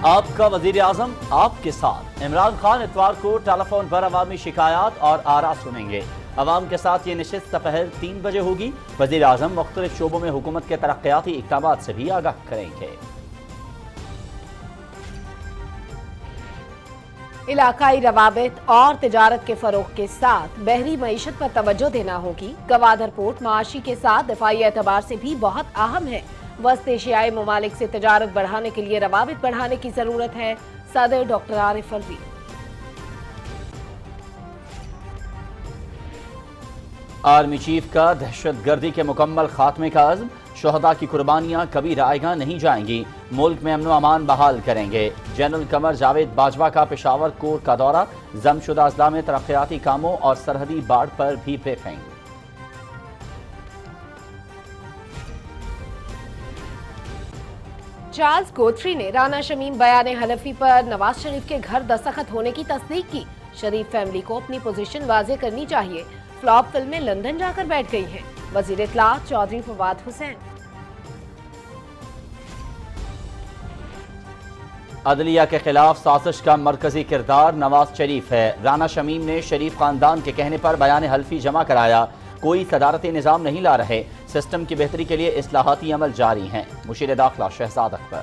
آپ کا وزیر اعظم آپ کے ساتھ۔ عمران خان اتوار کو ٹیلی فون پر عوامی شکایات اور آراء سنیں گے۔ عوام کے ساتھ یہ نشست دوپہر 3 بجے ہوگی۔ وزیر اعظم مختلف شعبوں میں حکومت کے ترقیاتی اقدامات سے بھی آگاہ کریں گے۔ علاقائی روابط اور تجارت کے فروغ کے ساتھ بحری معیشت پر توجہ دینا ہوگی۔ گوادر پورٹ معاشی کے ساتھ دفاعی اعتبار سے بھی بہت اہم ہے۔ وسط ایشیائی ممالک سے تجارت بڑھانے کے لیے روابط بڑھانے کی ضرورت ہے۔ صدر ڈاکٹر عارف الوی۔ آرمی چیف کا دہشت گردی کے مکمل خاتمے کا عزم۔ شہداء کی قربانیاں کبھی رائے گاں نہیں جائیں گی۔ ملک میں امن و امان بحال کریں گے۔ جنرل قمر جاوید باجوہ کا پشاور کور کا دورہ۔ ضم شدہ اضلاع میں ترقیاتی کاموں اور سرحدی باڑ پر بھی بریفنگ۔ چارلس گوتھری نے رانا شمیم بیان حلفی پر نواز شریف کے گھر دستخط ہونے کی تصدیق کی۔ شریف فیملی کو اپنی پوزیشن واضح کرنی چاہیے۔ فلاپ فلمیں لندن جا کر بیٹھ گئی ہیں۔ وزیر اطلاعات چودھری فواد حسین۔ عدلیہ کے خلاف سازش کا مرکزی کردار نواز شریف ہے۔ رانا شمیم نے شریف خاندان کے کہنے پر بیان حلفی جمع کرایا۔ کوئی صدارتی نظام نہیں لا رہے، سسٹم کی بہتری کے لیے اصلاحاتی عمل جاری ہیں۔ مشیر داخلہ شہزاد اکبر۔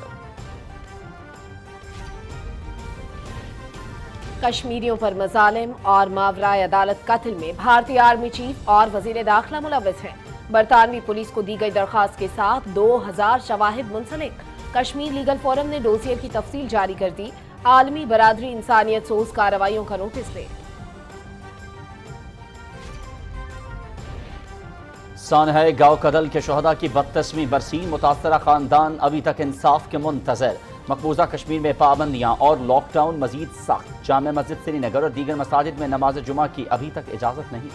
کشمیریوں پر مظالم اور ماورائے عدالت قتل میں بھارتی آرمی چیف اور وزیر داخلہ ملوث ہیں۔ برطانوی پولیس کو دی گئی درخواست کے ساتھ 2000 شواہد منسلک۔ کشمیر لیگل فورم نے ڈوسیئر کی تفصیل جاری کر دی۔ عالمی برادری انسانیت سوز کارروائیوں کا نوٹس دے۔ سانحہ گاؤں کدل کے شہداء کی 32ویں برسی۔ متاثرہ خاندان ابھی تک انصاف کے منتظر۔ مقبوضہ کشمیر میں پابندیاں اور لاک ڈاؤن مزید سخت۔ جامع مسجد سری نگر اور دیگر مساجد میں نماز جمعہ کی ابھی تک اجازت نہیں۔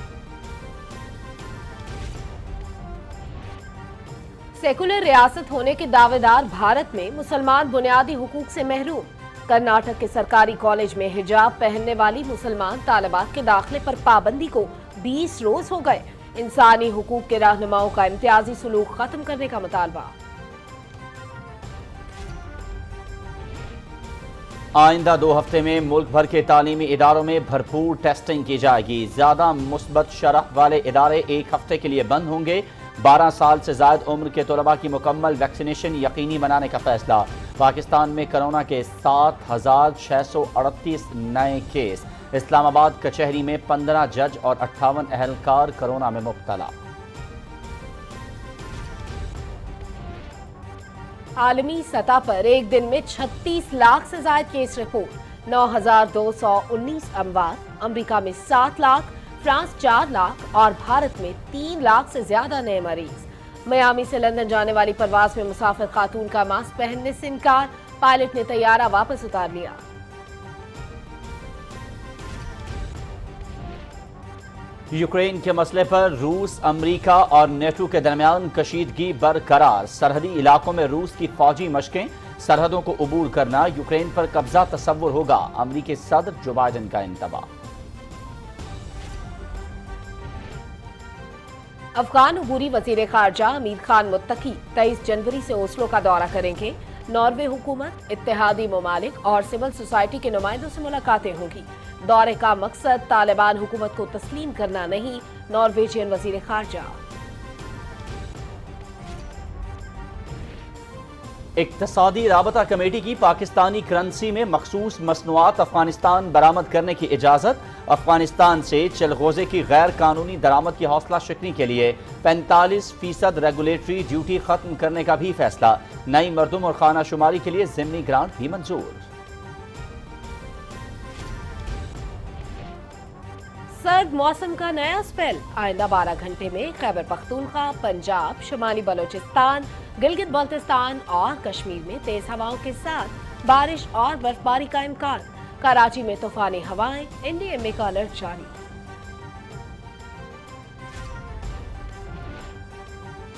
سیکولر ریاست ہونے کے دعوے دار بھارت میں مسلمان بنیادی حقوق سے محروم۔ کرناٹک کے سرکاری کالج میں حجاب پہننے والی مسلمان طالبات کے داخلے پر پابندی کو 20 روز ہو گئے۔ انسانی حقوق کے رہنماؤں کا امتیازی سلوک ختم کرنے کا مطالبہ۔ آئندہ 2 ہفتے میں ملک بھر کے تعلیمی اداروں میں بھرپور ٹیسٹنگ کی جائے گی۔ زیادہ مثبت شرح والے ادارے 1 ہفتے کے لیے بند ہوں گے۔ 12 سال سے زائد عمر کے طلباء کی مکمل ویکسینیشن یقینی بنانے کا فیصلہ۔ پاکستان میں کرونا کے 7638 نئے کیس۔ اسلام آباد کچہری میں 15 جج اور 58 اہلکار کرونا میں مبتلا۔ عالمی سطح پر ایک دن میں 36 لاکھ سے زائد کیس رپورٹ۔ 9219 اموات۔ امریکہ میں 7 لاکھ، فرانس 4 لاکھ اور بھارت میں 3 لاکھ سے زیادہ نئے مریض۔ میامی سے لندن جانے والی پرواز میں مسافر خاتون کا ماسک پہننے سے انکار۔ پائلٹ نے طیارہ واپس اتار لیا۔ یوکرین کے مسئلے پر روس، امریکہ اور نیٹو کے درمیان کشیدگی برقرار۔ سرحدی علاقوں میں روس کی فوجی مشقیں۔ سرحدوں کو عبور کرنا یوکرین پر قبضہ تصور ہوگا۔ امریکی صدر جو بائیڈن کا انتباہ۔ افغان عبوری وزیر خارجہ امیر خان متقی 23 جنوری سے اوسلو کا دورہ کریں گے۔ ناروے حکومت، اتحادی ممالک اور سول سوسائٹی کے نمائندوں سے ملاقاتیں ہوں گی۔ دورے کا مقصد طالبان حکومت کو تسلیم کرنا نہیں، نارویجین وزیر خارجہ۔ اقتصادی رابطہ کمیٹی کی پاکستانی کرنسی میں مخصوص مصنوعات افغانستان برآمد کرنے کی اجازت۔ افغانستان سے چلغوزے کی غیر قانونی درآمد کی حوصلہ شکنی کے لیے 45% ریگولیٹری ڈیوٹی ختم کرنے کا بھی فیصلہ۔ نئی مردم اور خانہ شماری کے لیے ضمنی گرانٹ بھی منظور۔ سرد موسم کا نیا سپیل۔ آئندہ 12 گھنٹے میں خیبر پختونخوا، پنجاب، شمالی بلوچستان، گلگت بلتستان اور کشمیر میں تیز ہواؤں کے ساتھ بارش اور برفباری کا امکان۔ کراچی میں طوفانی ہوائیں، NDMA کا الرٹ جاری۔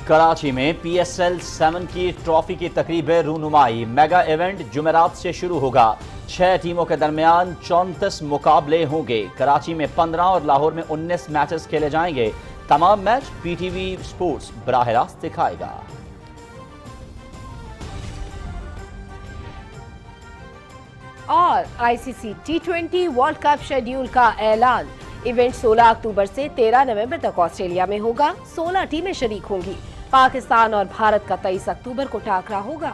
کراچی میں PSL 7 کی ٹرافی کی تقریب رونمائی۔ میگا ایونٹ جمعرات سے شروع ہوگا۔ 6 ٹیموں کے درمیان 34 مقابلے ہوں گے۔ کراچی میں 15 اور لاہور میں 19 میچز کھیلے جائیں گے۔ تمام میچ PTV سپورٹس براہ راست دکھائے گا۔ اور ICC T20 world cup schedule کا اعلان۔ ایونٹ 16 اکتوبر سے 13 نومبر تک آسٹریلیا میں ہوگا۔ 16 ٹیمیں شریک ہوں گی۔ پاکستان اور بھارت کا 23 اکتوبر کو ٹاکرا ہوگا۔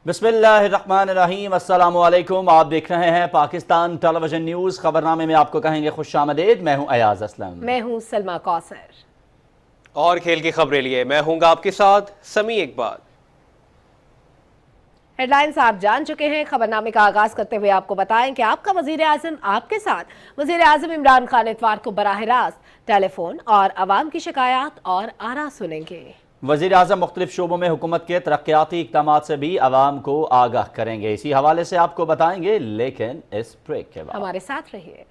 بسم اللہ الرحمن الرحیم، السلام علیکم۔ آپ دیکھ رہے ہیں پاکستان ٹیلی ویژن نیوز۔ خبرنامے میں آپ کو کہیں گے خوش آمدید۔ میں ہوں ایاز اسلم۔ میں ہوں سلما کوثر۔ اور کھیل کی خبریں لیے میں ہوں گا آپ کے ساتھ سمیع اقبال۔ ہیڈ لائنز آپ جان چکے ہیں۔ خبرنامے کا آغاز کرتے ہوئے آپ کو بتائیں کہ آپ کا وزیر اعظم آپ کے ساتھ۔ وزیر اعظم عمران خان اتوار کو براہ راست ٹیلی فون اور عوام کی شکایات اور آراء سنیں گے۔ وزیر اعظم مختلف شعبوں میں حکومت کے ترقیاتی اقدامات سے بھی عوام کو آگاہ کریں گے، اسی حوالے سے آپ کو بتائیں گے، لیکن اس بریک کے بعد ہمارے ساتھ رہیے۔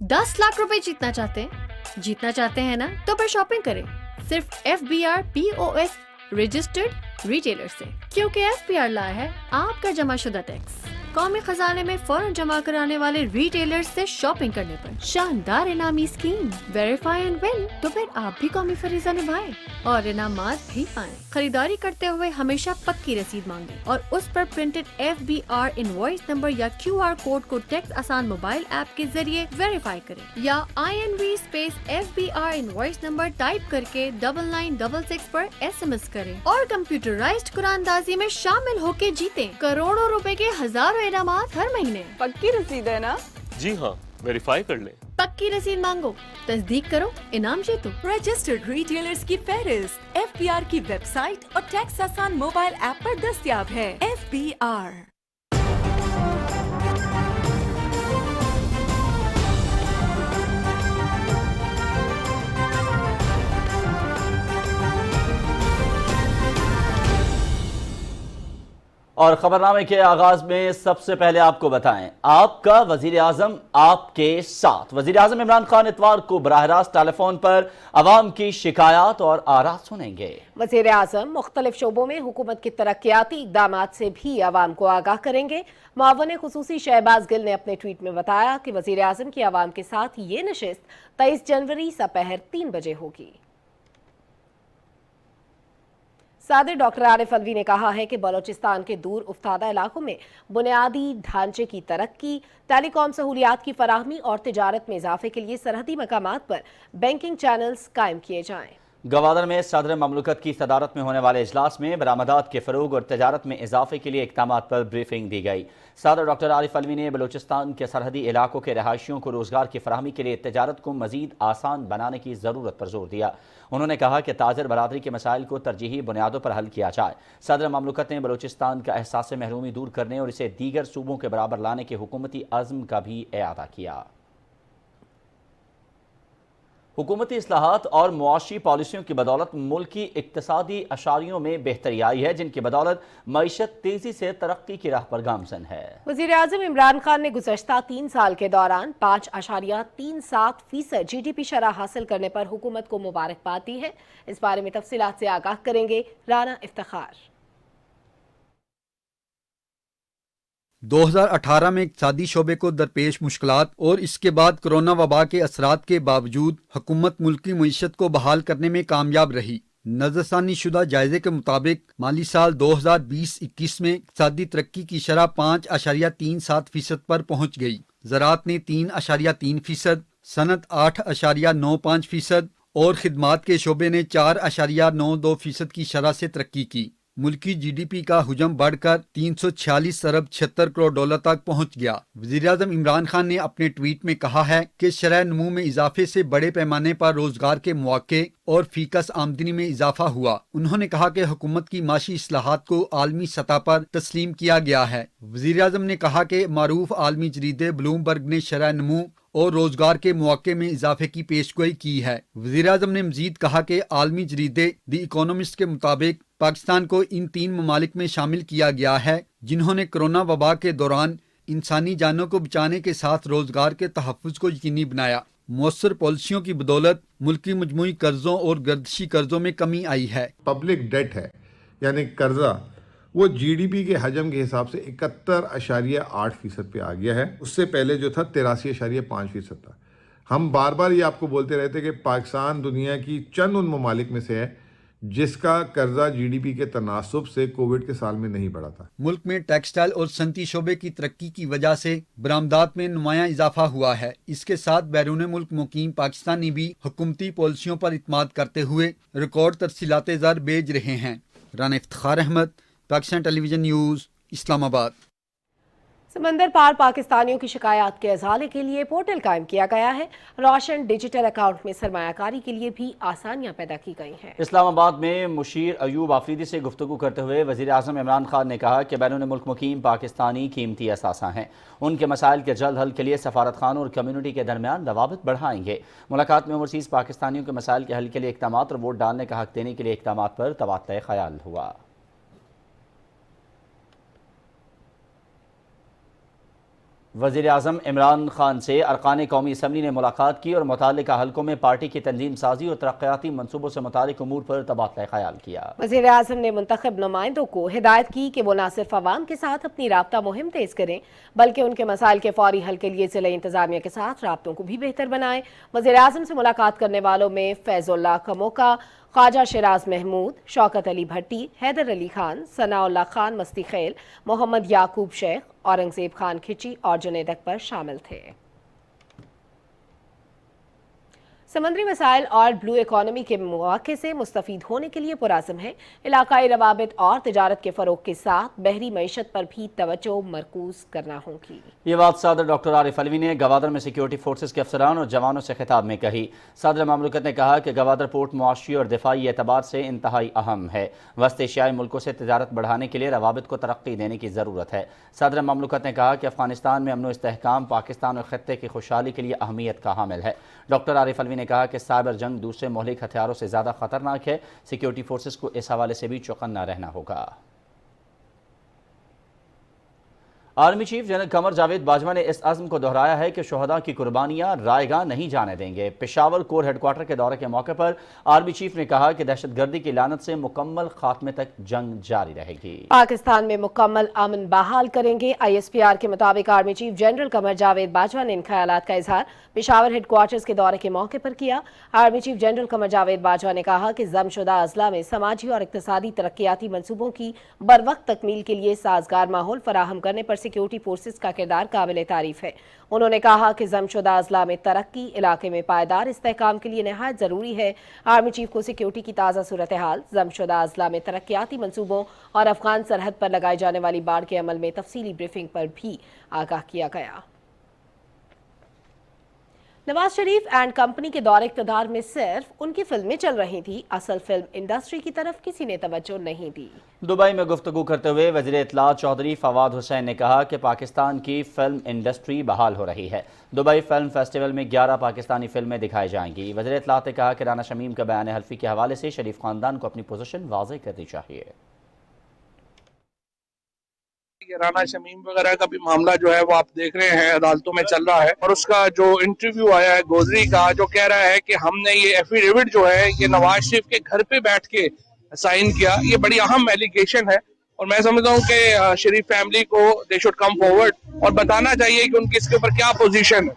10 لاکھ روپے جیتنا چاہتے ہیں نا تو پھر شاپنگ کریں صرف FBR POS رجسٹرڈ ریٹیلر سے، کیونکہ FBR لایا ہے آپ کا جمع شدہ ٹیکس۔ قومی خزانے میں فوراً جمع کرانے والے ریٹیلر سے شاپنگ کرنے پر شاندار انعامی اسکیم ویریفائی اینڈ ون، تو پھر آپ بھی قومی فریضہ نبھائیں اور انعامات بھی پائیں۔ خریداری کرتے ہوئے ہمیشہ پکی رسید مانگیں اور اس پر پرنٹڈ FBR انوائس نمبر یا QR کوڈ کو ٹیکس آسان موبائل ایپ کے ذریعے ویریفائی کریں یا INV space FBR invoice number type کر کے 9966 پر SMS کریں اور کمپیوٹرائزڈ قراندازی میں شامل ہو کے جیتیں کروڑوں روپے کے ہزاروں انعامات ہر مہینے۔ پکی رسید ہے نا؟ جی ہاں، ویریفائی کر لیں۔ پکی رسید مانگو، تصدیق کرو، انعام جیتو۔ رجسٹرڈ ریٹیلرز کی فہرست FBR کی ویب سائٹ اور ٹیکس آسان موبائل ایپ پر دستیاب ہے۔ FBR۔ اور خبرنامے کے آغاز میں سب سے پہلے آپ کو بتائیں، آپ کا وزیر اعظم آپ کے ساتھ۔ وزیر اعظم عمران خان اتوار کو براہ راست ٹیلی فون پر عوام کی شکایات اور آراء سنیں گے۔ وزیر اعظم مختلف شعبوں میں حکومت کے ترقیاتی اقدامات سے بھی عوام کو آگاہ کریں گے۔ معاون خصوصی شہباز گل نے اپنے ٹویٹ میں بتایا کہ وزیر اعظم کی عوام کے ساتھ یہ نشست 23 جنوری سپہر 3 بجے ہوگی۔ صدر ڈاکٹر عارف علوی نے کہا ہے کہ بلوچستان کے دور افتادہ علاقوں میں بنیادی ڈھانچے کی ترقی، ٹیلی کام سہولیات کی فراہمی اور تجارت میں اضافے کے لیے سرحدی مقامات پر بینکنگ چینلز قائم کیے جائیں۔ گوادر میں صدر مملکت کی صدارت میں ہونے والے اجلاس میں برآمدات کے فروغ اور تجارت میں اضافے کے لیے اقدامات پر بریفنگ دی گئی۔ صدر ڈاکٹر عارف علوی نے بلوچستان کے سرحدی علاقوں کے رہائشیوں کو روزگار کی فراہمی کے لیے تجارت کو مزید آسان بنانے کی ضرورت پر زور دیا۔ انہوں نے کہا کہ تاجر برادری کے مسائل کو ترجیحی بنیادوں پر حل کیا جائے۔ صدر مملکت نے بلوچستان کا احساس محرومی دور کرنے اور اسے دیگر صوبوں کے برابر لانے کے حکومتی عزم کا بھی اعادہ کیا۔ حکومتی اصلاحات اور معاشی پالیسیوں کی بدولت ملکی اقتصادی اشاریوں میں بہتری آئی ہے، جن کی بدولت معیشت تیزی سے ترقی کی راہ پر گامزن ہے۔ وزیر اعظم عمران خان نے گزشتہ 3 سال کے دوران 5.37% GDP شرح حاصل کرنے پر حکومت کو مبارکباد دی ہے۔ اس بارے میں تفصیلات سے آگاہ کریں گے رانا افتخار۔ 2018 میں اقتصادی شعبے کو درپیش مشکلات اور اس کے بعد کرونا وبا کے اثرات کے باوجود حکومت ملکی معیشت کو بحال کرنے میں کامیاب رہی۔ نظر ثانی شدہ جائزے کے مطابق مالی سال 2020-21 میں اقتصادی ترقی کی شرح 5.37% پر پہنچ گئی۔ زراعت نے 3.3%، صنعت 8.95% اور خدمات کے شعبے نے 4.92% کی شرح سے ترقی کی۔ ملکی GDP کا حجم بڑھ کر 346 ارب 76 کروڑ ڈالر تک پہنچ گیا۔ وزیر اعظم عمران خان نے اپنے ٹویٹ میں کہا ہے کہ شرح نمو میں اضافے سے بڑے پیمانے پر روزگار کے مواقع اور فی کس آمدنی میں اضافہ ہوا۔ انہوں نے کہا کہ حکومت کی معاشی اصلاحات کو عالمی سطح پر تسلیم کیا گیا ہے۔ وزیر اعظم نے کہا کہ معروف عالمی جریدے بلومبرگ نے شرح نمو اور روزگار کے مواقع میں اضافے کی پیشگوئی کی ہے۔ وزیر اعظم نے مزید کہا کہ عالمی جریدے دی اکانومسٹ کے مطابق پاکستان کو ان 3 ممالک میں شامل کیا گیا ہے جنہوں نے کرونا وبا کے دوران انسانی جانوں کو بچانے کے ساتھ روزگار کے تحفظ کو یقینی بنایا۔ مؤثر پالیسیوں کی بدولت ملکی مجموعی قرضوں اور گردشی قرضوں میں کمی آئی ہے۔ پبلک ڈیٹ ہے یعنی قرضہ، وہ جی ڈی پی کے حجم کے حساب سے 71.8% پہ آ گیا ہے. اس سے پہلے جو تھا 83.5% تھا. ہم بار بار یہ آپ کو بولتے رہتے کہ پاکستان دنیا کی چند ان ممالک میں سے ہے جس کا قرضہ جی ڈی پی کے تناسب سے کووڈ کے سال میں نہیں بڑھا تھا. ملک میں ٹیکسٹائل اور صنعتی شعبے کی ترقی کی وجہ سے برآمدات میں نمایاں اضافہ ہوا ہے. اس کے ساتھ بیرون ملک مقیم پاکستانی بھی حکومتی پالیسیوں پر اعتماد کرتے ہوئے ریکارڈ ترسیلات زر بھیج رہے ہیں. رانا افتخار احمد، پاکستان ٹیلی ویژن نیوز، اسلام آباد. سمندر پار پاکستانیوں کی شکایات کے ازالے کے لیے پورٹل قائم کیا گیا ہے. روشن ڈیجیٹل اکاؤنٹ میں سرمایہ کاری کے لیے بھی آسانیاں پیدا کی گئی ہیں. اسلام آباد میں مشیر ایوب آفریدی سے گفتگو کرتے ہوئے وزیر اعظم عمران خان نے کہا کہ بیرون ملک مقیم پاکستانی قیمتی اثاثہ ہیں. ان کے مسائل کے جلد حل کے لیے سفارت خانوں اور کمیونٹی کے درمیان روابط بڑھائیں گے. ملاقات میں اوورسیز پاکستانیوں کے مسائل کے حل کے لیے اقدامات اور ووٹ ڈالنے کا حق دینے کے لیے اقدامات پر تبادلہ خیال ہوا. وزیر اعظم عمران خان سے ارکان قومی اسمبلی نے ملاقات کی اور متعلقہ حلقوں میں پارٹی کی تنظیم سازی اور ترقیاتی منصوبوں سے متعلق امور پر تبادلہ خیال کیا. وزیر اعظم نے منتخب نمائندوں کو ہدایت کی کہ وہ نہ صرف عوام کے ساتھ اپنی رابطہ مہم تیز کریں بلکہ ان کے مسائل کے فوری حل کے لیے ضلع انتظامیہ کے ساتھ رابطوں کو بھی بہتر بنائیں. وزیر اعظم سے ملاقات کرنے والوں میں فیض اللہ کموکا، خواجہ شیراز محمود، شوکت علی بھٹی، حیدر علی خان، ثناء اللہ خان مستی خیل، محمد یعقوب شیخ، اورنگزیب خان کھچی اور جنید اکبر شامل تھے. سمندری وسائل اور بلو اکانومی کے مواقع سے مستفید ہونے کے لیے پرعزم ہے. علاقائی روابط اور تجارت کے فروغ کے ساتھ بحری معیشت پر بھی توجہ مرکوز کرنا ہوگی. یہ بات صدر ڈاکٹر عارف علوی نے گوادر میں سیکیورٹی فورسز کے افسران اور جوانوں سے خطاب میں کہی. صدر مملکت نے کہا کہ گوادر پورٹ معاشی اور دفاعی اعتبار سے انتہائی اہم ہے. وسط ایشیائی ملکوں سے تجارت بڑھانے کے لیے روابط کو ترقی دینے کی ضرورت ہے. صدر مملکت نے کہا کہ افغانستان میں امن و استحکام پاکستان اور خطے کی خوشحالی کے لیے اہمیت کا حامل ہے. ڈاکٹر عارف علوی نے کہا کہ سائبر جنگ دوسرے مہلک ہتھیاروں سے زیادہ خطرناک ہے. سیکیورٹی فورسز کو اس حوالے سے بھی چوکنا رہنا ہوگا. Army chief general Qamar Javed Bajwa نے اس عزم کو دہرایا ہے کہ شہداء کی قربانیاں رائے گاں نہیں جانے دیں گے. پشاور کور ہیڈ کوارٹر کے دورے کے موقع پر آرمی چیف نے کہا کہ دہشت گردی کی لعنت سے مکمل خاتمے تک جنگ جاری رہے گی. پاکستان میں مکمل امن بحال کریں گے. آئی ایس پی آر کے مطابق army chief general Qamar Javed Bajwa نے ان خیالات کا اظہار پشاور ہیڈ کوارٹرز کے دورے کے موقع پر کیا. Army chief general Qamar Javed Bajwa نے کہا کہ ضم شدہ اضلاع میں سماجی اور اقتصادی ترقیاتی منصوبوں کی بروقت تکمیل کے لیے سازگار ماحول فراہم کرنے پر سیکیورٹی فورسز کا کردار قابل تعریف ہے. انہوں نے کہا کہ ضم شدہ اضلاع میں ترقی علاقے میں پائیدار استحکام کے لیے نہایت ضروری ہے. آرمی چیف کو سیکیورٹی کی تازہ صورتحال، ضم شدہ اضلاع میں ترقیاتی منصوبوں اور افغان سرحد پر لگائے جانے والی باڑ کے عمل میں تفصیلی بریفنگ پر بھی آگاہ کیا گیا. نواز شریف اینڈ کمپنی کے دور اقتدار میں صرف ان کی فلمیں چل رہی تھی، اصل فلم انڈسٹری کی طرف کسی نے توجہ نہیں دی. دبئی میں گفتگو کرتے ہوئے وزیر اطلاعات چودھری فواد حسین نے کہا کہ پاکستان کی فلم انڈسٹری بحال ہو رہی ہے. دبئی فلم فیسٹیول میں 11 پاکستانی فلمیں دکھائی جائیں گی. وزیر اطلاعات نے کہا کہ رانا شمیم کا بیان حلفی کے حوالے سے شریف خاندان کو اپنی پوزیشن واضح کرنی چاہیے. رانا شمیم وغیرہ کا بھی معاملہ جو ہے وہ آپ دیکھ رہے ہیں عدالتوں میں چل رہا ہے، اور اس کا جو انٹرویو آیا ہے گوزری کا جو کہہ رہا ہے کہ ہم نے یہ ایفیڈیوٹ جو ہے یہ نواز شریف کے گھر پہ بیٹھ کے سائن کیا، یہ بڑی اہم ایلیگیشن ہے. اور میں سمجھتا ہوں کہ شریف فیملی کو دے شوڈ کم فارورڈ اور بتانا چاہیے کہ ان کی اس کے اوپر کیا پوزیشن ہے.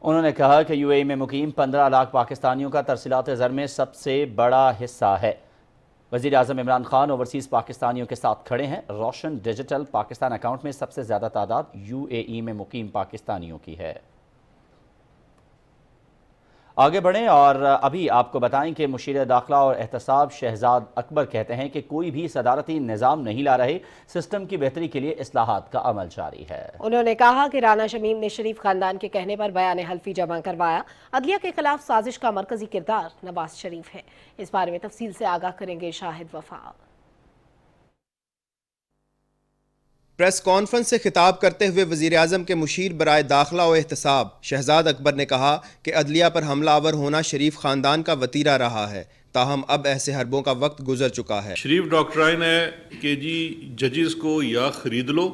انہوں نے کہا کہ یو اے ای میں مقیم 15 لاکھ پاکستانیوں کا ترسیلات زر میں سب سے بڑا حصہ ہے. وزیر اعظم عمران خان اوورسیز پاکستانیوں کے ساتھ کھڑے ہیں. روشن ڈیجیٹل پاکستان اکاؤنٹ میں سب سے زیادہ تعداد یو اے ای میں مقیم پاکستانیوں کی ہے. آگے بڑھیں اور ابھی آپ کو بتائیں کہ مشیر داخلہ اور احتساب شہزاد اکبر کہتے ہیں کہ کوئی بھی صدارتی نظام نہیں لا رہے، سسٹم کی بہتری کے لیے اصلاحات کا عمل جاری ہے. انہوں نے کہا کہ رانا شمیم نے شریف خاندان کے کہنے پر بیان حلفی جمع کروایا. عدلیہ کے خلاف سازش کا مرکزی کردار نواز شریف ہے. اس بارے میں تفصیل سے آگاہ کریں گے شاہد وفا. پریس کانفرنس سے خطاب کرتے ہوئے وزیر اعظم کے مشیر برائے داخلہ و احتساب شہزاد اکبر نے کہا کہ عدلیہ پر حملہ آور ہونا شریف خاندان کا وتیرہ رہا ہے، تاہم اب ایسے حربوں کا وقت گزر چکا ہے. شریف ڈاکٹرائن ہے کہ جی ججز کو یا خرید لو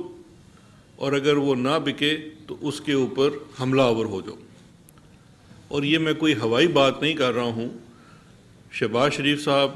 اور اگر وہ نہ بکے تو اس کے اوپر حملہ آور ہو جاؤ. اور یہ میں کوئی ہوائی بات نہیں کر رہا ہوں. شہباز شریف صاحب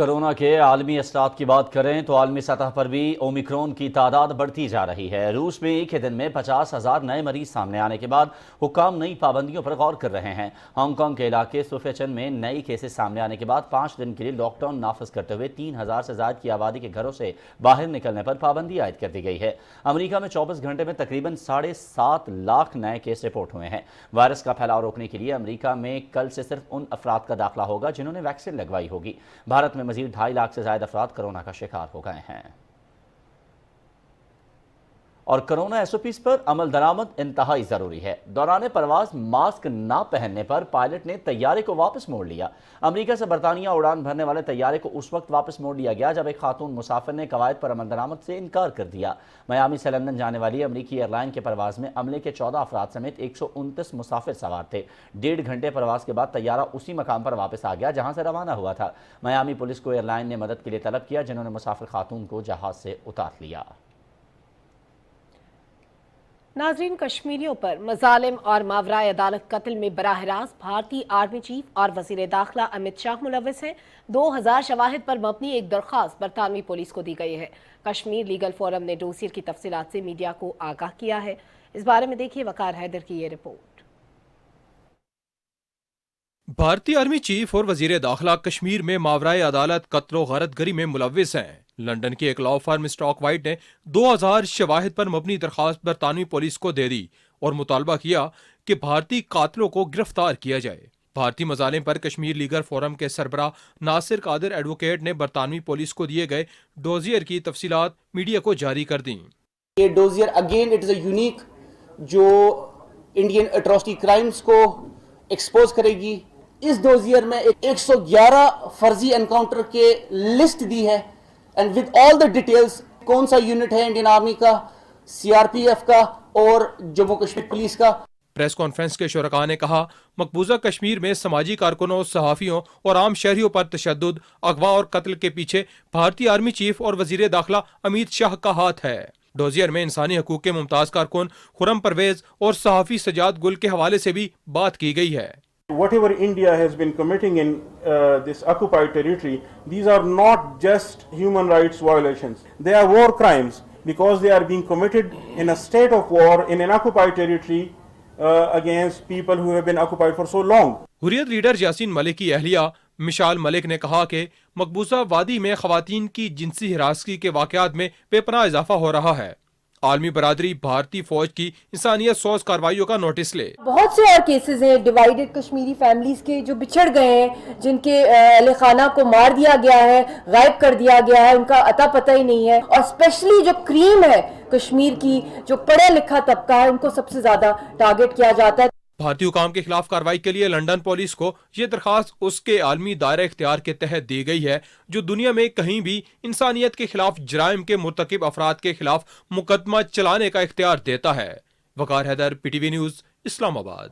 کورونا کے عالمی اثرات کی بات کریں تو عالمی سطح پر بھی اومیکرون کی تعداد بڑھتی جا رہی ہے۔ روس میں ایک ہی دن میں 50,000 نئے مریض سامنے آنے کے بعد حکام نئی پابندیوں پر غور کر رہے ہیں۔ ہانگ کانگ کے علاقے سوفیچن میں نئی کیسز سامنے آنے کے بعد 5 دن کے لیے لاک ڈاؤن نافذ کرتے ہوئے 3,000 سے زائد کی آبادی کے گھروں سے باہر نکلنے پر پابندی عائد کر دی گئی ہے۔ امریکہ میں 24 گھنٹے میں تقریباً 7.5 لاکھ نئے کیس رپورٹ ہوئے ہیں۔ وائرس کا پھیلاؤ روکنے کے لیے امریکہ میں کل سے صرف ان افراد کا داخلہ ہوگا جنہوں نے ویکسین لگوائی ہوگی۔ بھارت میں مزید 2.5 لاکھ سے زائد افراد کرونا کا شکار ہو گئے ہیں۔ اور کرونا ایس او پیز پر عمل درآمد انتہائی ضروری ہے۔ دوران پرواز ماسک نہ پہننے پر پائلٹ نے طیارے کو واپس موڑ لیا۔ امریکہ سے برطانیہ اڑان بھرنے والے طیارے کو اس وقت واپس موڑ لیا گیا جب ایک خاتون مسافر نے قواعد پر عمل درآمد سے انکار کر دیا۔ میامی سے لندن جانے والی امریکی ایئر لائن کے پرواز میں عملے کے 14 افراد سمیت 129 مسافر سوار تھے۔ 1.5 گھنٹے پرواز کے بعد طیارہ اسی مقام پر واپس آ گیا جہاں سے روانہ ہوا تھا۔ میامی پولیس کو ایئر لائن نے مدد کے لیے طلب کیا، جنہوں نے مسافر خاتون کو جہاز سے اتار لیا۔ ناظرین، کشمیریوں پر مظالم اور ماورائے عدالت قتل میں براہ راست بھارتی آرمی چیف اور وزیر داخلہ امت شاہ ملوث ہیں۔ 2000 شواہد پر مبنی ایک درخواست برطانوی پولیس کو دی گئی ہے۔ کشمیر لیگل فورم نے ڈوسیئر کی تفصیلات سے میڈیا کو آگاہ کیا ہے۔ اس بارے میں دیکھیے وقار حیدر کی یہ رپورٹ۔ بھارتی آرمی چیف اور وزیر داخلہ کشمیر میں ماورائے عدالت قتل و غارت گری میں ملوث ہیں۔ لندن کی ایک لا فرم اسٹاک وائٹ نے 2000 شواہد پر مبنی درخواست برطانوی پولیس کو دے دی اور مطالبہ کیا کہ بھارتی قاتلوں کو گرفتار کیا جائے۔ بھارتی مظالم پر کشمیر لیگل فورم کے سربراہ ناصر قادر ایڈوکیٹ نے برطانوی پولیس کو دیے گئے ڈوزیئر کی تفصیلات میڈیا کو جاری کر دیں۔ یہ dossier again it is a unique جو انڈین اٹراسٹی کرائمز کو ایکسپوز کرے گی۔ اس ڈوزیئر میں 111 فرضی انکاؤنٹر کے لسٹ دی ہے and with all the details, کون سا یونٹ ہے انڈین آرمی کا، سی آر پی ایف کا اور جموں کشمیر پولیس کا۔ پریس کانفرنس کے شرکاء نے کہا مقبوضہ کشمیر میں سماجی کارکنوں، صحافیوں اور عام شہریوں پر تشدد، اغوا اور قتل کے پیچھے بھارتی آرمی چیف اور وزیر داخلہ امت شاہ کا ہاتھ ہے۔ ڈوزیئر میں انسانی حقوق کے ممتاز کارکن خرم پرویز اور صحافی سجاد گل کے حوالے سے بھی بات کی گئی ہے۔ Whatever India has been committing in this occupied territory, these are not just human rights violations. They are war crimes because they are being committed in a state of war in an occupied territory against people who have been occupied for so long. Hurriyat leader Yasin Malik کی اہلیہ مشال ملک نے کہا کہ مقبوضہ وادی میں خواتین کی جنسی ہراسگی کے واقعات میں بے پناہ اضافہ ہو رہا ہے۔ عالمی برادری بھارتی فوج کی انسانیت سوز کارروائیوں کا نوٹس لے۔ بہت سے اور کیسز ہیں ڈیوائیڈڈ کشمیری فیملیز کے جو بچھڑ گئے ہیں، جن کے اہل خانہ کو مار دیا گیا ہے، غائب کر دیا گیا ہے، ان کا اتا پتہ ہی نہیں ہے۔ اور اسپیشلی جو کریم ہے کشمیر کی، جو پڑھا لکھا طبقہ ہے، ان کو سب سے زیادہ ٹارگٹ کیا جاتا ہے۔ بھارتی حکام کے خلاف کارروائی کے لیے لندن پولیس کو یہ درخواست اس کے عالمی دائرہ اختیار کے تحت دی گئی ہے جو دنیا میں کہیں بھی انسانیت کے خلاف جرائم کے مرتکب افراد کے خلاف مقدمہ چلانے کا اختیار دیتا ہے۔ Waqar Haider, P T V news, Islamabad.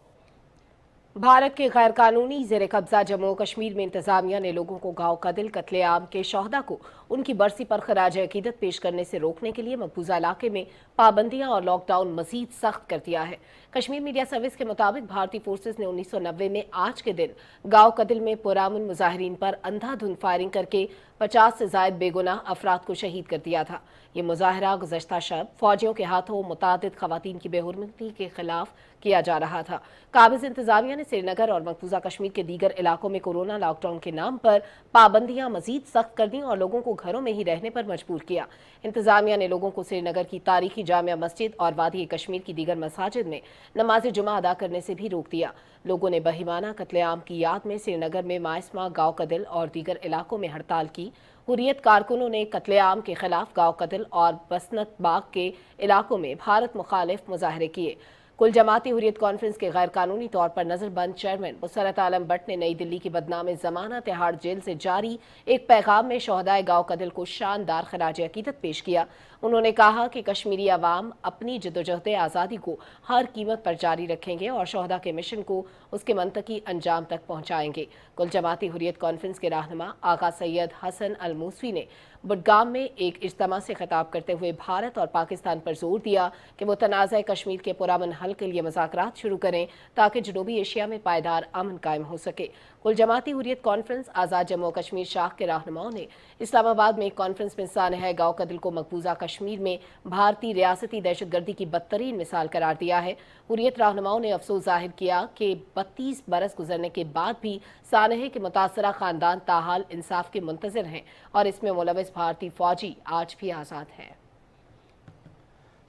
Bharat کے غیر قانونی زیر قبضہ جموں کشمیر میں انتظامیہ نے لوگوں کو گاؤں قتل قتل عام کے شہداء کو ان کی برسی پر خراج عقیدت پیش کرنے سے روکنے کے لیے مقبوضہ علاقے میں پابندیاں اور لاک ڈاؤن مزید سخت کر دیا ہے۔ کشمیر میڈیا سروس کے مطابق بھارتی فورسز نے 1990 میں آج کے دن گاؤں قتل میں پرامن مظاہرین پر اندھا دھند فائرنگ کر کے 50 سے زائد بے گناہ افراد کو شہید کر دیا تھا۔ یہ مظاہرہ گزشتہ شب فوجیوں کے ہاتھوں متعدد خواتین کی بے حرمتی کے خلاف کیا جا رہا تھا۔ قابض انتظامیہ نے سری نگر اور مقبوضہ کشمیر کے دیگر علاقوں میں کورونا لاک ڈاؤن کے نام پر پابندیاں مزید سخت کر دیں اور لوگوں کو گھروں میں ہی رہنے پر مجبور کیا۔ انتظامیہ نے لوگوں کو سری نگر کی تاریخی جامع مسجد اور وادی کشمیر کی دیگر مساجد میں نماز جمعہ ادا کرنے سے بھی روک دیا۔ لوگوں نے بہیمانہ قتل عام کی یاد میں سری نگر میں مائسما، گاؤں قتل اور دیگر علاقوں میں ہڑتال کی۔ حریت کارکنوں نے قتل عام کے خلاف گاؤں قتل اور بسنت باغ کے علاقوں میں بھارت مخالف مظاہرے کیے۔ کل جماعتی حریت کانفرنس کے غیر قانونی طور پر نظر بند چیئرمین مسرت عالم بٹ نے نئی دلی کی بدنام زمانہ تہاڑ جیل سے جاری ایک پیغام میں شہدائے گاؤں قتل کو شاندار خراج عقیدت پیش کیا انہوں نے کہا کہ کشمیری عوام اپنی جدوجہد آزادی کو ہر قیمت پر جاری رکھیں گے اور شہداء کے مشن کو اس کے منطقی انجام تک پہنچائیں گے۔ کل جماعتی حریت کانفرنس کے رہنما آقا سید حسن الموسوی نے بڈگام میں ایک اجتماع سے خطاب کرتے ہوئے بھارت اور پاکستان پر زور دیا کہ وہ تنازع کشمیر کے پرامن حل کے لیے مذاکرات شروع کریں تاکہ جنوبی ایشیا میں پائیدار امن قائم ہو سکے۔ کل جماعتی حریت کانفرنس آزاد جموں کشمیر شاخ کے رہنماؤں نے اسلام آباد میں ایک کانفرنس میں سانحہ گاؤں قتل کو مقبوضہ کشمیر میں بھارتی ریاستی دہشت گردی کی بدترین مثال قرار دیا ہے۔ حریت رہنماؤں نے افسوس ظاہر کیا کہ 32 برس گزرنے کے بعد بھی سانحہ کے متاثرہ خاندان تاحال انصاف کے منتظر ہیں اور اس میں ملوث بھارتی فوجی آج بھی آزاد ہیں۔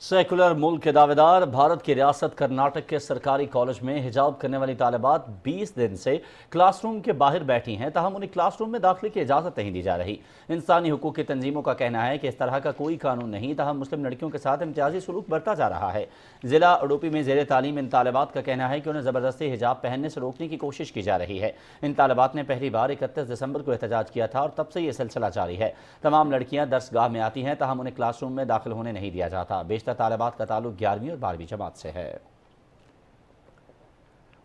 سیکولر ملک کے دعوے دار بھارت کی ریاست کرناٹک کے سرکاری کالج میں حجاب کرنے والی طالبات 20 دن سے کلاس روم کے باہر بیٹھی ہیں، تاہم انہیں کلاس روم میں داخلے کی اجازت نہیں دی جا رہی۔ انسانی حقوق کی تنظیموں کا کہنا ہے کہ اس طرح کا کوئی قانون نہیں، تاہم مسلم لڑکیوں کے ساتھ امتیازی سلوک برتا جا رہا ہے۔ ضلع اڈوپی میں زیر تعلیم ان طالبات کا کہنا ہے کہ انہیں زبردستی حجاب پہننے سے روکنے کی کوشش کی جا رہی ہے۔ ان طالبات نے پہلی بار 31 دسمبر کو احتجاج کیا تھا اور تب سے یہ سلسلہ جاری ہے۔ تمام لڑکیاں درس گاہ میں آتی ہیں، تاہم انہیں کلاس روم میں داخل ہونے نہیں دیا جاتا۔ بیشتر طالبات کا تعلق 11ویں اور 12ویں جماعت سے ہے۔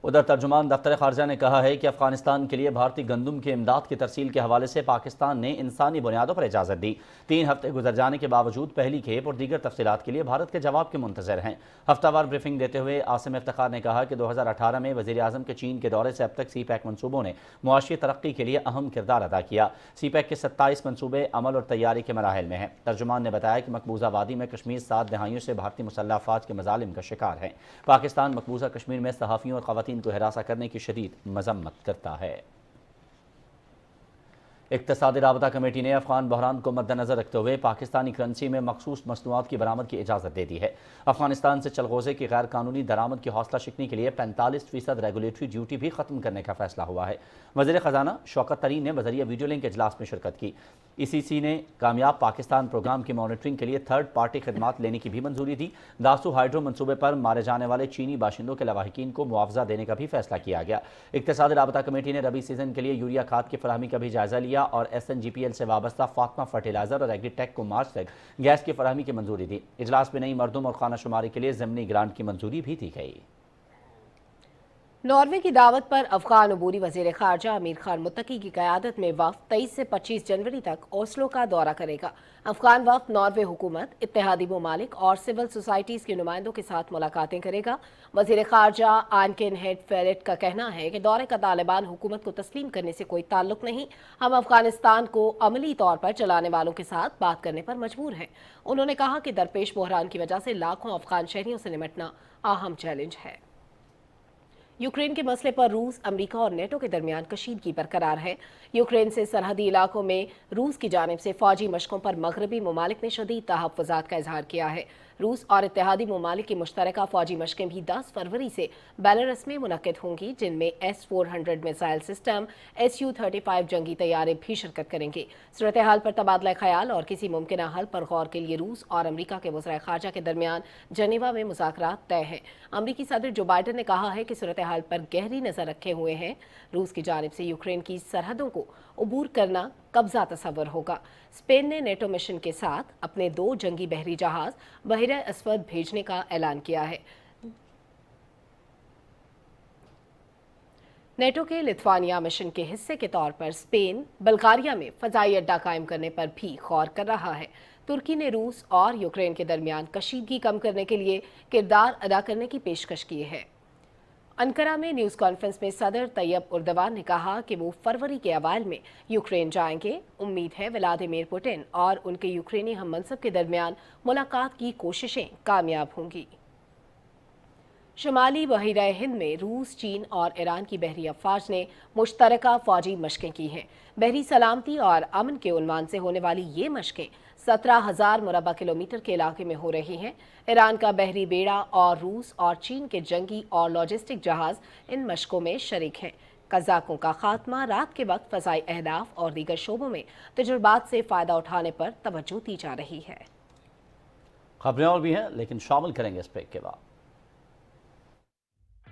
ادھر ترجمان دفتر خارجہ نے کہا ہے کہ افغانستان کے لیے بھارتی گندم کی امداد کی ترسیل کے حوالے سے پاکستان نے انسانی بنیادوں پر اجازت دی۔ 3 ہفتے گزر جانے کے باوجود پہلی کھیپ اور دیگر تفصیلات کے لیے بھارت کے جواب کے منتظر ہیں۔ ہفتہ وار بریفنگ دیتے ہوئے عاصم افتخار نے کہا کہ 2018 میں وزیر اعظم کے چین کے دورے سے اب تک سی پیک منصوبوں نے معاشی ترقی کے لیے اہم کردار ادا کیا۔ سی پیک کے 27 منصوبے عمل اور تیاری کے مراحل میں ہیں۔ ترجمان نے بتایا کہ مقبوضہ وادی میں کشمیر 7 دہائیوں سے بھارتی مسلح افواج کے مظالم کا شکار ہے۔ پاکستان مقبوضہ کشمیر میں صحافیوں اور خواتین کو ہراساں کرنے کی شدید مذمت کرتا ہے۔ اقتصادی رابطہ کمیٹی نے افغان بحران کو مد نظر رکھتے ہوئے پاکستانی کرنسی میں مخصوص مصنوعات کی برآمد کی اجازت دے دی ہے۔ افغانستان سے چلغوزے کی غیر قانونی درآمد کی حوصلہ شکنی کے لیے 45% ریگولیٹری ڈیوٹی بھی ختم کرنے کا فیصلہ ہوا ہے۔ وزیر خزانہ شوکت ترین نے بذریعہ ویڈیو لنک اجلاس میں شرکت کی۔ ECC نے کامیاب پاکستان پروگرام کی مانیٹرنگ کے لیے تھرڈ پارٹی خدمات لینے کی بھی منظوری دی۔ داسو ہائیڈرو منصوبے پر مارے جانے والے چینی باشندوں کے لواحقین کو معاوضہ دینے کا بھی فیصلہ کیا گیا۔ اقتصادی رابطہ کمیٹی نے ربی سیزن کے لیے یوریا کھاد کی فراہمی کا بھی جائزہ لیا اور SNGPL سے وابستہ فاطمہ فرٹیلائزر اور ایگری ٹیک کو مارچ تک گیس کی فراہمی کی منظوری دی۔ اجلاس میں نئی مردم اور خانہ شماری کے لیے ضمنی گرانٹ کی منظوری بھی دی گئی۔ ناروے کی دعوت پر افغان عبوری وزیر خارجہ امیر خان متقی کی قیادت میں وفد 23 سے 25 جنوری تک اوسلو کا دورہ کرے گا۔ افغان وفد ناروے حکومت، اتحادی ممالک اور سول سوسائٹیز کے نمائندوں کے ساتھ ملاقاتیں کرے گا۔ وزیر خارجہ آنکن ہیڈ فیرٹ کا کہنا ہے کہ دورے کا طالبان حکومت کو تسلیم کرنے سے کوئی تعلق نہیں، ہم افغانستان کو عملی طور پر چلانے والوں کے ساتھ بات کرنے پر مجبور ہیں۔ انہوں نے کہا کہ درپیش بحران کی وجہ سے لاکھوں افغان شہریوں سے نمٹنا اہم چیلنج ہے۔ یوکرین کے مسئلے پر روس، امریکہ اور نیٹو کے درمیان کشیدگی برقرار ہے۔ یوکرین سے سرحدی علاقوں میں روس کی جانب سے فوجی مشقوں پر مغربی ممالک نے شدید تحفظات کا اظہار کیا ہے۔ روس اور اتحادی ممالک کی مشترکہ فوجی مشقیں بھی 10 فروری سے بیلاروس میں منعقد ہوں گی، جن میں S-400 میزائل سسٹم، Su-35 جنگی طیارے بھی شرکت کریں گے۔ صورتحال پر تبادلہ خیال اور کسی ممکنہ حل پر غور کے لیے روس اور امریکہ کے وزرائے خارجہ کے درمیان جنیوا میں مذاکرات طے ہیں۔ امریکی صدر جو بائیڈن نے کہا ہے کہ صورتحال پر گہری نظر رکھے ہوئے ہیں۔ روس کی جانب سے یوکرین کی سرحدوں کو عبور کرنا قبضہ تصور ہوگا۔ اسپین نے نیٹو مشن کے ساتھ اپنے 2 جنگی بحری جہاز بحیرہ اسود بھیجنے کا اعلان کیا ہے۔ نیٹو کے لتھوانیا مشن کے حصے کے طور پر اسپین بلغاریہ میں فضائی اڈہ قائم کرنے پر بھی غور کر رہا ہے۔ ترکی نے روس اور یوکرین کے درمیان کشیدگی کم کرنے کے لیے کردار ادا کرنے کی پیشکش کی ہے۔ انقرہ میں نیوز کانفرنس میں صدر طیب اردوان نے کہا کہ وہ فروری کے اوائل میں یوکرین جائیں گے۔ امید ہے ولادیمیر پوٹن اور ان کے یوکرینی ہم منصب کے درمیان ملاقات کی کوششیں کامیاب ہوں گی۔ شمالی بحیرہ ہند میں روس، چین اور ایران کی بحری افواج نے مشترکہ فوجی مشقیں کی ہیں۔ بحری سلامتی اور امن کے عنوان سے ہونے والی یہ مشقیں 17,000 مربع کلومیٹر کے علاقے میں ہو رہی ہیں۔ ایران کا بحری بیڑا اور روس اور چین کے جنگی اور لاجسٹک جہاز ان مشقوں میں شریک ہیں۔ قزاقوں کا خاتمہ، رات کے وقت فضائی اہداف اور دیگر شعبوں میں تجربات سے فائدہ اٹھانے پر توجہ دی جا رہی ہے۔ خبریں اور بھی ہیں لیکن شامل کریں گے اس بریک کے بعد۔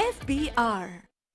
FBR।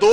$2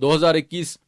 2021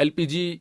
LPG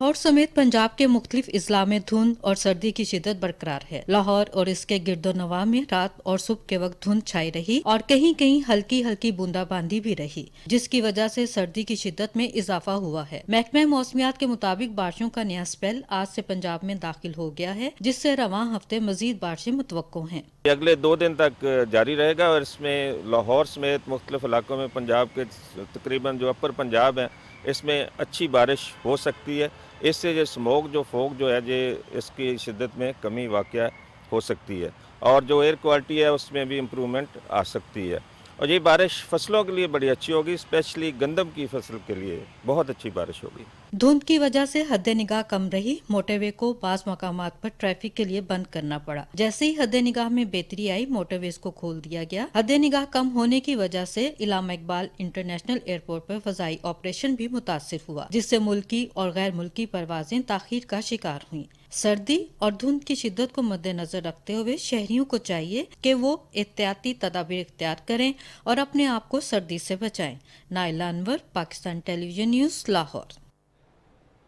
لاہور سمیت پنجاب کے مختلف اضلاع میں دھند اور سردی کی شدت برقرار ہے۔ لاہور اور اس کے گرد و نواح میں رات اور صبح کے وقت دھند چھائی رہی اور کہیں کہیں ہلکی ہلکی بوندا باندی بھی رہی، جس کی وجہ سے سردی کی شدت میں اضافہ ہوا ہے۔ محکمہ موسمیات کے مطابق بارشوں کا نیا اسپیل آج سے پنجاب میں داخل ہو گیا ہے، جس سے رواں ہفتے مزید بارشیں متوقع ہیں۔ اگلے 2 دن تک جاری رہے گا اور اس میں لاہور سمیت مختلف علاقوں میں پنجاب کے تقریباً جو اپر پنجاب ہیں اس میں اچھی بارش ہو سکتی ہے۔ اس سے جو اسموک جو فوگ جو ہے اس کی شدت میں کمی واقع ہو سکتی ہے اور جو ایئر کوالٹی ہے اس میں بھی امپرومنٹ آ سکتی ہے، اور یہ بارش فصلوں کے لیے بڑی اچھی ہوگی، اسپیشلی گندم کی فصل کے لیے بہت اچھی بارش ہوگی۔ دھند کی وجہ سے حد نگاہ کم رہی، موٹر وے کو بعض مقامات پر ٹریفک کے لیے بند کرنا پڑا۔ جیسے ہی حد نگاہ میں بہتری آئی، موٹر ویز کو کھول دیا گیا۔ حد نگاہ کم ہونے کی وجہ سے علامہ اقبال انٹرنیشنل ایئرپورٹ پر فضائی آپریشن بھی متاثر ہوا، جس سے ملکی اور غیر ملکی پروازیں تاخیر کا شکار ہوئیں۔ سردی اور دھند کی شدت کو مد نظر رکھتے ہوئے شہریوں کو چاہیے کہ وہ احتیاطی تدابیر اختیار کریں اور اپنے آپ کو سردی سے بچائیں۔ نائلہ انور، پاکستان ٹیلی ویژن نیوز، لاہور۔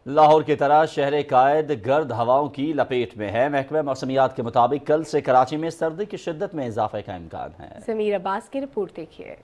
لاہور کی طرح شہر قائد گرد ہواؤں کی لپیٹ میں ہے۔ محکمہ موسمیات کے مطابق کل سے کراچی میں سردی کی شدت میں اضافے کا امکان ہے۔ سمیر عباس کی رپورٹ دیکھیے۔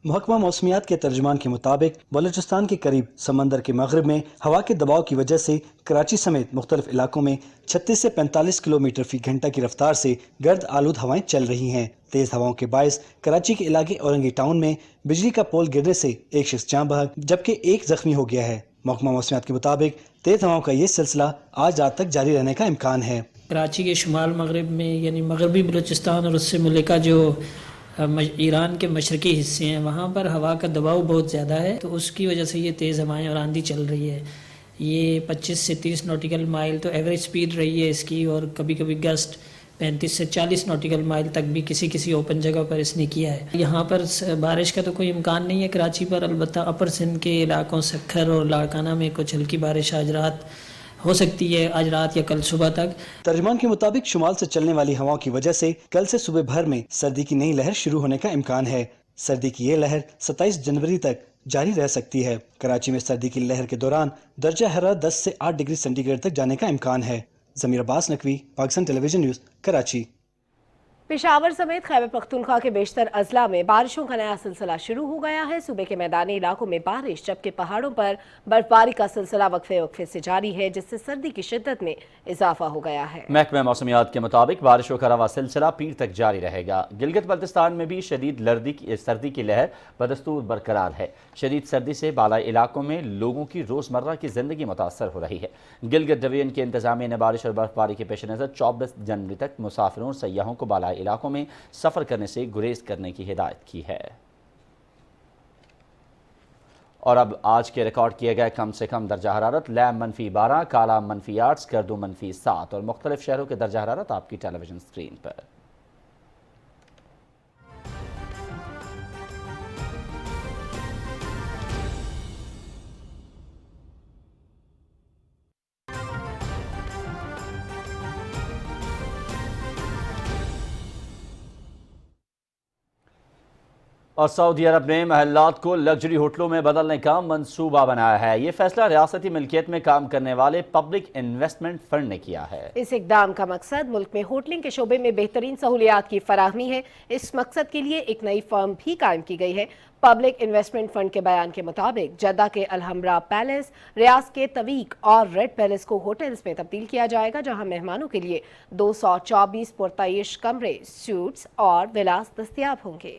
محکمہ موسمیات کے ترجمان کے مطابق بلوچستان کے قریب سمندر کے مغرب میں ہوا کے دباؤ کی وجہ سے کراچی سمیت مختلف علاقوں میں 36 سے 45 کلومیٹر فی گھنٹہ کی رفتار سے گرد آلود ہوائیں چل رہی ہیں۔ تیز ہواؤں کے باعث کراچی کے علاقے اورنگی ٹاؤن میں بجلی کا پول گرنے سے ایک شخص جاں بحق جبکہ ایک زخمی ہو گیا ہے۔ محکمہ موسمیات کے مطابق تیز ہواؤں کا یہ سلسلہ آج رات تک جاری رہنے کا امکان ہے۔ کراچی کے شمال مغرب میں یعنی مغربی بلوچستان اور اس سے ملکہ جو ایران کے مشرقی حصے ہیں وہاں پر ہوا کا دباؤ بہت زیادہ ہے، تو اس کی وجہ سے یہ تیز ہوائیں اور آندھی چل رہی ہے۔ یہ 25 سے 30 نوٹیکل مائل تو ایوریج سپیڈ رہی ہے اس کی، اور کبھی کبھی گسٹ 35 سے 40 نوٹیکل مائل تک بھی کسی اوپن جگہ پر اس نے کیا ہے۔ یہاں پر بارش کا تو کوئی امکان نہیں ہے کراچی پر، البتہ اپر سندھ کے علاقوں سکھر اور لاڑکانہ میں کچھ ہلکی بارش آج رات ہو سکتی ہے، آج رات یا کل صبح تک۔ ترجمان کے مطابق شمال سے چلنے والی ہواؤں کی وجہ سے کل سے صبح بھر میں سردی کی نئی لہر شروع ہونے کا امکان ہے۔ سردی کی یہ لہر 27 جنوری تک جاری رہ سکتی ہے۔ کراچی میں سردی کی لہر کے دوران درجہ حرارت 10 سے 8 ڈگری سینٹی گریڈ تک جانے کا امکان ہے۔ ضمیر عباس نقوی، پاکستان ٹیلی ویژن نیوز، کراچی۔ پشاور سمیت خیبر پختونخوا کے بیشتر اضلاع میں بارشوں کا نیا سلسلہ شروع ہو گیا ہے۔ صوبے کے میدانی علاقوں میں بارش جبکہ پہاڑوں پر برف باری کا سلسلہ وقفے سے جاری ہے، جس سے سردی کی شدت میں اضافہ ہو گیا ہے۔ محکمہ موسمیات کے مطابق بارشوں کا رواں سلسلہ پیر تک جاری رہے گا۔ گلگت بلتستان میں بھی شدید سردی کی لہر بدستور برقرار ہے۔ شدید سردی سے بالائی علاقوں میں لوگوں کی روزمرہ کی زندگی متاثر ہو رہی ہے۔ گلگت ڈویژن کے انتظامیہ نے بارش اور برف باری کے پیش نظر 24 جنوری تک مسافروں اور سیاحوں کو بالائی علاقوں میں سفر کرنے سے گریز کرنے کی ہدایت کی ہے۔ اور اب آج کے ریکارڈ کیے گئے کم سے کم درجہ حرارت: لیم -12، کالا -8، سکردو -7 اور مختلف شہروں کے درجہ حرارت آپ کی ٹیلی ویژن اسکرین پر۔ اور سعودی عرب نے محلات کو لگژری ہوٹلوں میں بدلنے کا منصوبہ بنایا ہے۔ یہ فیصلہ ریاستی ملکیت میں کام کرنے والے پبلک انویسٹمنٹ فنڈ نے کیا ہے۔ اس اقدام کا مقصد ملک میں ہوٹلنگ کے شعبے میں بہترین سہولیات کی فراہمی ہے۔ اس مقصد کے لیے ایک نئی فرم بھی قائم کی گئی ہے۔ پبلک انویسٹمنٹ فنڈ کے بیان کے مطابق جدہ کے الحمرا پیلس، ریاض کے طویق اور ریڈ پیلس کو ہوٹلز میں تبدیل کیا جائے گا، جہاں مہمانوں کے لیے 224 پرتعیش کمرے، سوٹس اور ولاس دستیاب ہوں گے۔